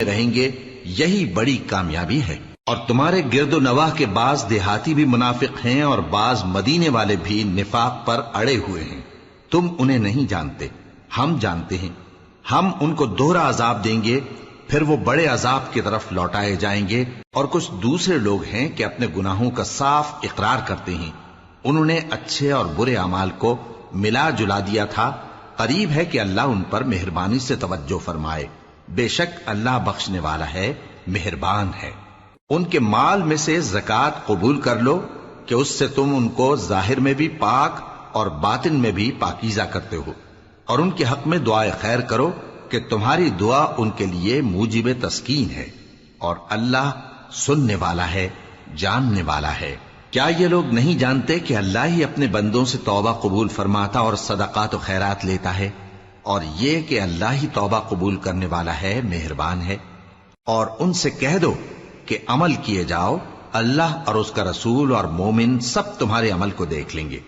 رہیں گے، یہی بڑی کامیابی ہے۔ اور تمہارے گرد و نواح کے بعض دیہاتی بھی منافق ہیں اور بعض مدینے والے بھی نفاق پر اڑے ہوئے ہیں، تم انہیں نہیں جانتے، ہم جانتے ہیں۔ ہم ان کو دوہرا عذاب دیں گے، پھر وہ بڑے عذاب کی طرف لوٹائے جائیں گے۔ اور کچھ دوسرے لوگ ہیں کہ اپنے گناہوں کا صاف اقرار کرتے ہیں، انہوں نے اچھے اور برے اعمال کو ملا جلا دیا تھا، قریب ہے کہ اللہ ان پر مہربانی سے توجہ فرمائے، بے شک اللہ بخشنے والا ہے، مہربان ہے۔ ان کے مال میں سے زکوٰۃ قبول کر لو کہ اس سے تم ان کو ظاہر میں بھی پاک اور باطن میں بھی پاکیزہ کرتے ہو، اور ان کے حق میں دعائے خیر کرو کہ تمہاری دعا ان کے لیے موجب تسکین ہے، اور اللہ سننے والا ہے، جاننے والا ہے۔ کیا یہ لوگ نہیں جانتے کہ اللہ ہی اپنے بندوں سے توبہ قبول فرماتا اور صدقات و خیرات لیتا ہے، اور یہ کہ اللہ ہی توبہ قبول کرنے والا ہے، مہربان ہے۔ اور ان سے کہہ دو کہ عمل کیے جاؤ، اللہ اور اس کا رسول اور مومن سب تمہارے عمل کو دیکھ لیں گے،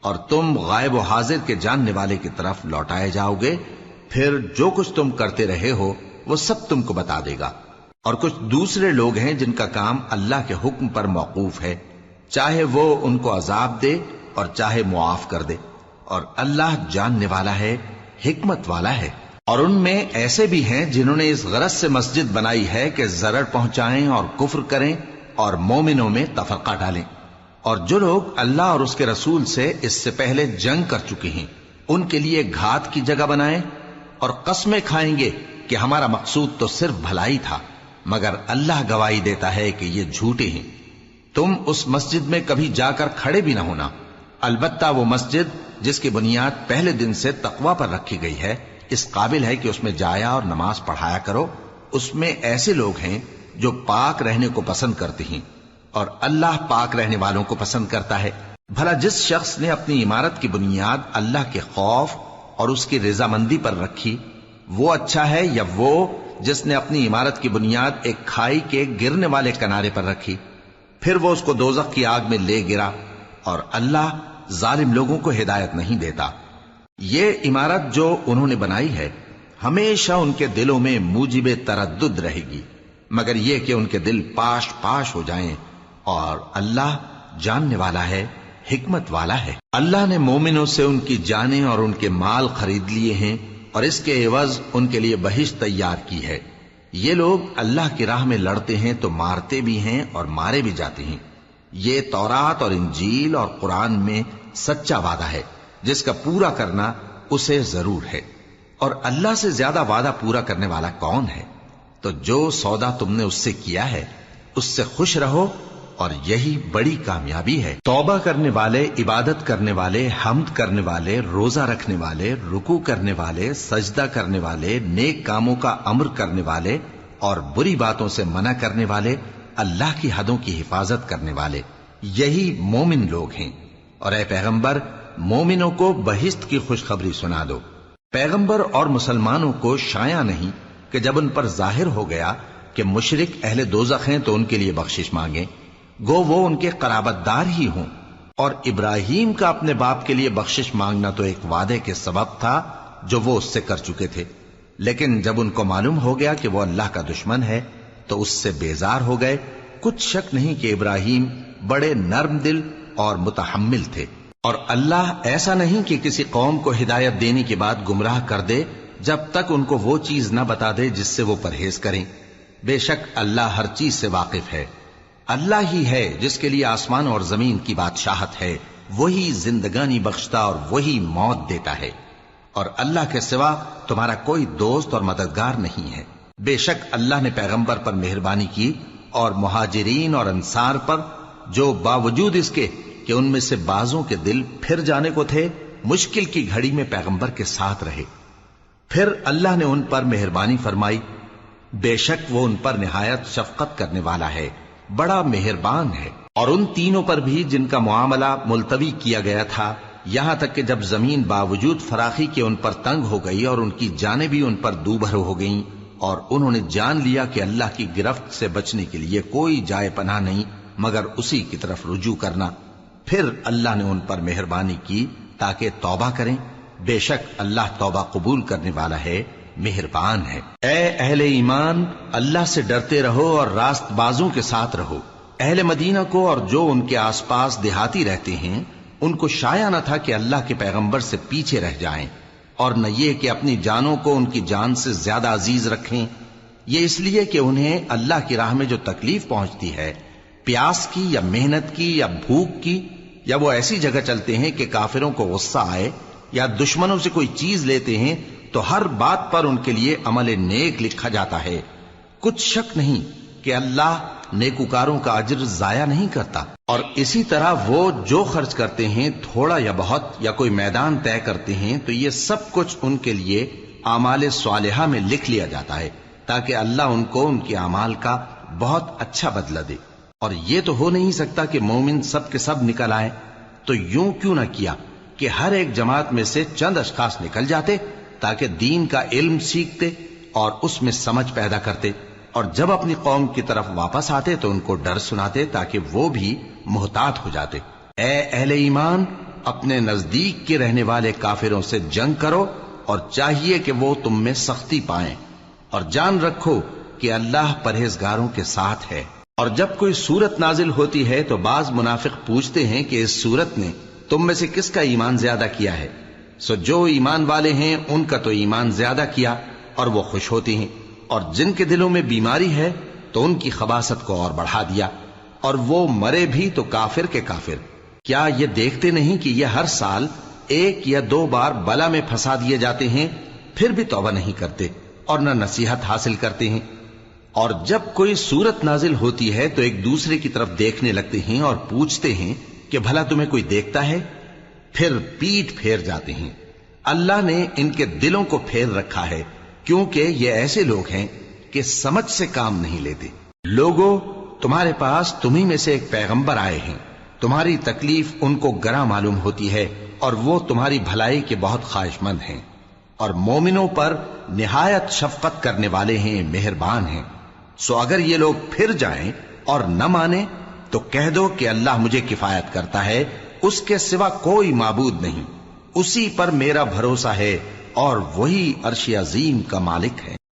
اور تم غائب و حاضر کے جاننے والے کی طرف لوٹائے جاؤ گے، پھر جو کچھ تم کرتے رہے ہو وہ سب تم کو بتا دے گا۔ اور کچھ دوسرے لوگ ہیں جن کا کام اللہ کے حکم پر موقوف ہے، چاہے وہ ان کو عذاب دے اور چاہے معاف کر دے، اور اللہ جاننے والا ہے، حکمت والا ہے۔ اور ان میں ایسے بھی ہیں جنہوں نے اس غرض سے مسجد بنائی ہے کہ ضرر پہنچائیں اور کفر کریں اور مومنوں میں تفرقہ ڈالیں۔ اور جو لوگ اللہ اور اس کے رسول سے اس سے پہلے جنگ کر چکے ہیں، ان کے لیے گھات کی جگہ بنائیں، اور قسمیں کھائیں گے کہ ہمارا مقصود تو صرف بھلائی تھا، مگر اللہ گواہی دیتا ہے کہ یہ جھوٹے ہیں۔ تم اس مسجد میں کبھی جا کر کھڑے بھی نہ ہونا، البتہ وہ مسجد جس کی بنیاد پہلے دن سے تقوی پر رکھی گئی ہے، اس قابل ہے کہ اس میں جایا اور نماز پڑھایا کرو۔ اس میں ایسے لوگ ہیں جو پاک رہنے کو پسند کرتے ہیں، اور اللہ پاک رہنے والوں کو پسند کرتا ہے۔ بھلا جس شخص نے اپنی عمارت کی بنیاد اللہ کے خوف اور اس کی رضامندی پر رکھی، وہ اچھا ہے یا وہ جس نے اپنی عمارت کی بنیاد ایک کھائی کے گرنے والے کنارے پر رکھی، پھر وہ اس کو دوزخ کی آگ میں لے گرا، اور اللہ ظالم لوگوں کو ہدایت نہیں دیتا۔ یہ عمارت جو انہوں نے بنائی ہے ہمیشہ ان کے دلوں میں موجب تردد رہے گی، مگر یہ کہ ان کے دل پاش پاش ہو جائیں، اور اللہ جاننے والا ہے، حکمت والا ہے۔ اللہ نے مومنوں سے ان کی جانیں اور ان کے مال خرید لیے ہیں، اور اس کے عوض ان کے لیے بہشت تیار کی ہے۔ یہ لوگ اللہ کی راہ میں لڑتے ہیں تو مارتے بھی ہیں اور مارے بھی جاتے ہیں۔ یہ تورات اور انجیل اور قرآن میں سچا وعدہ ہے، جس کا پورا کرنا اسے ضرور ہے۔ اور اللہ سے زیادہ وعدہ پورا کرنے والا کون ہے؟ تو جو سودا تم نے اس سے کیا ہے اس سے خوش رہو، اور یہی بڑی کامیابی ہے۔ توبہ کرنے والے، عبادت کرنے والے، حمد کرنے والے، روزہ رکھنے والے، رکوع کرنے والے، سجدہ کرنے والے، نیک کاموں کا امر کرنے والے اور بری باتوں سے منع کرنے والے، اللہ کی حدوں کی حفاظت کرنے والے، یہی مومن لوگ ہیں۔ اور اے پیغمبر، مومنوں کو بہشت کی خوشخبری سنا دو۔ پیغمبر اور مسلمانوں کو شایع نہیں کہ جب ان پر ظاہر ہو گیا کہ مشرک اہل دوزخ ہیں تو ان کے لیے بخشش مانگیں، گو وہ ان کے قرابت دار ہی ہوں۔ اور ابراہیم کا اپنے باپ کے لیے بخشش مانگنا تو ایک وعدے کے سبب تھا جو وہ اس سے کر چکے تھے، لیکن جب ان کو معلوم ہو گیا کہ وہ اللہ کا دشمن ہے تو اس سے بیزار ہو گئے۔ کچھ شک نہیں کہ ابراہیم بڑے نرم دل اور متحمل تھے، اور اللہ ایسا نہیں کہ کسی قوم کو ہدایت دینے کے بعد گمراہ کر دے جب تک ان کو وہ چیز نہ بتا دے جس سے وہ پرہیز کریں۔ بے شک اللہ ہر چیز سے واقف ہے۔ اللہ ہی ہے جس کے لیے آسمان اور زمین کی بادشاہت ہے، وہی زندگانی بخشتا اور وہی موت دیتا ہے، اور اللہ کے سوا تمہارا کوئی دوست اور مددگار نہیں ہے۔ بے شک اللہ نے پیغمبر پر مہربانی کی اور مہاجرین اور انصار پر، جو باوجود اس کے کہ ان میں سے بعضوں کے دل پھر جانے کو تھے، مشکل کی گھڑی میں پیغمبر کے ساتھ رہے۔ پھر اللہ نے ان پر مہربانی فرمائی، بے شک وہ ان پر نہایت شفقت کرنے والا ہے، بڑا مہربان ہے۔ اور ان تینوں پر بھی جن کا معاملہ ملتوی کیا گیا تھا، یہاں تک کہ جب زمین باوجود فراخی کے ان پر تنگ ہو گئی اور ان کی جانیں بھی ان پر دوبھر ہو گئیں، اور انہوں نے جان لیا کہ اللہ کی گرفت سے بچنے کے لیے کوئی جائے پناہ نہیں مگر اسی کی طرف رجوع کرنا، پھر اللہ نے ان پر مہربانی کی تاکہ توبہ کریں۔ بے شک اللہ توبہ قبول کرنے والا ہے، مہربان ہے۔ اے اہل ایمان، اللہ سے ڈرتے رہو اور راست بازوں کے ساتھ رہو۔ اہل مدینہ کو اور جو ان کے آس پاس دیہاتی رہتے ہیں ان کو شایع نہ تھا کہ اللہ کے پیغمبر سے پیچھے رہ جائیں، اور نہ یہ کہ اپنی جانوں کو ان کی جان سے زیادہ عزیز رکھیں۔ یہ اس لیے کہ انہیں اللہ کی راہ میں جو تکلیف پہنچتی ہے، پیاس کی یا محنت کی یا بھوک کی، یا وہ ایسی جگہ چلتے ہیں کہ کافروں کو غصہ آئے یا دشمنوں سے کوئی چیز لیتے ہیں، تو ہر بات پر ان کے لیے عمل نیک لکھا جاتا ہے۔ کچھ شک نہیں کہ اللہ نیکوکاروں کا اجر ضائع نہیں کرتا۔ اور اسی طرح وہ جو خرچ کرتے ہیں، تھوڑا یا بہت، یا کوئی میدان طے کرتے ہیں، تو یہ سب کچھ ان کے لیے اعمال صالحہ میں لکھ لیا جاتا ہے، تاکہ اللہ ان کو ان کے اعمال کا بہت اچھا بدلہ دے۔ اور یہ تو ہو نہیں سکتا کہ مومن سب کے سب نکل آئے، تو یوں کیوں نہ کیا کہ ہر ایک جماعت میں سے چند اشخاص نکل جاتے تاکہ دین کا علم سیکھتے اور اس میں سمجھ پیدا کرتے، اور جب اپنی قوم کی طرف واپس آتے تو ان کو ڈر سناتے تاکہ وہ بھی محتاط ہو جاتے۔ اے اہل ایمان، اپنے نزدیک کے رہنے والے کافروں سے جنگ کرو، اور چاہیے کہ وہ تم میں سختی پائیں، اور جان رکھو کہ اللہ پرہیزگاروں کے ساتھ ہے۔ اور جب کوئی سورت نازل ہوتی ہے تو بعض منافق پوچھتے ہیں کہ اس سورت نے تم میں سے کس کا ایمان زیادہ کیا ہے؟ سو جو ایمان والے ہیں ان کا تو ایمان زیادہ کیا، اور وہ خوش ہوتے ہیں، اور جن کے دلوں میں بیماری ہے تو ان کی خباثت کو اور بڑھا دیا، اور وہ مرے بھی تو کافر کے کافر۔ کیا یہ دیکھتے نہیں کہ یہ ہر سال 1 یا 2 بار بلا میں پھنسا دیے جاتے ہیں، پھر بھی توبہ نہیں کرتے اور نہ نصیحت حاصل کرتے ہیں؟ اور جب کوئی صورت نازل ہوتی ہے تو ایک دوسرے کی طرف دیکھنے لگتے ہیں اور پوچھتے ہیں کہ بھلا تمہیں کوئی دیکھتا ہے؟ پھر پیٹ پھیر جاتے ہیں۔ اللہ نے ان کے دلوں کو پھیر رکھا ہے، کیونکہ یہ ایسے لوگ ہیں کہ سمجھ سے کام نہیں لیتے۔ لوگوں، تمہارے پاس تمہیں میں سے ایک پیغمبر آئے ہیں، تمہاری تکلیف ان کو گراں معلوم ہوتی ہے، اور وہ تمہاری بھلائی کے بہت خواہش مند ہیں، اور مومنوں پر نہایت شفقت کرنے والے ہیں، مہربان ہیں۔ سو اگر یہ لوگ پھر جائیں اور نہ مانیں تو کہہ دو کہ اللہ مجھے کفایت کرتا ہے، اس کے سوا کوئی معبود نہیں، اسی پر میرا بھروسہ ہے، اور وہی عرش عظیم کا مالک ہے۔